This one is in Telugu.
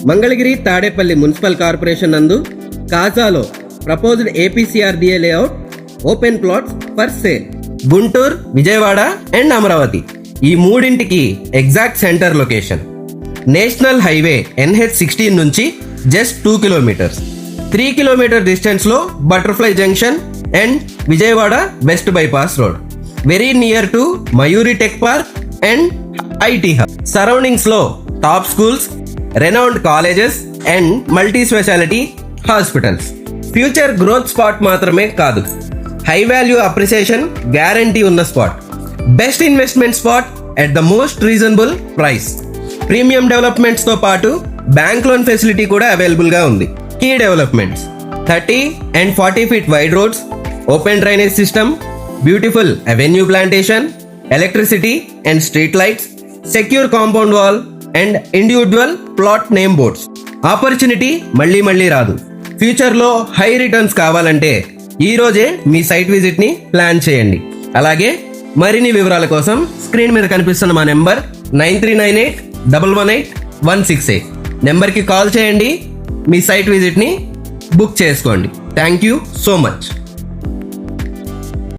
మంగళగిరి తాడేపల్లి మున్సిపల్ కార్పొరేషన్ నందు కాజాలో proposed APCRDA layout open plots for sale. Guntur, Vijayawada and Amaravati ఈ మూడింటికి exact centre location. National highway NH16 నుంచి జస్ట్ 2 కిలోమీటర్స్. 3 కిలోమీటర్ డిస్టెన్స్లో butterfly junction and Vijayawada west bypass road. Very near to Mayuri tech park and IT hub. సరౌండింగ్స్లో top schools, renowned colleges and multi speciality hospitals. Future growth spot మాత్రమే కాదు, హై వాల్యూ అప్రిసియేషన్ గ్యారంటీ ఉన్న spot. Best investment spot at the most reasonable price. Premium developments తో పాటు బ్యాంక్ లోన్ ఫెసిలిటీ కూడా అవైలబుల్ గా ఉంది. Key developments 30 and 40 feet wide roads, open drainage system, beautiful avenue plantation, electricity and street lights, secure compound wall and individual plot name boards. Opportunity మళ్ళీ మళ్ళీ రాదు. ఫ్యూచర్లో హై రిటర్న్స్ కావాలంటే ఈ రోజే మీ సైట్ విజిట్ ని ప్లాన్ చేయండి. అలాగే మరిన్ని వివరాల కోసం స్క్రీన్ మీద కనిపిస్తున్న మా నెంబర్ 9398118168 నెంబర్కి కాల్ చేయండి. మీ సైట్ విజిట్ ని బుక్ చేసుకోండి. Thank you so much.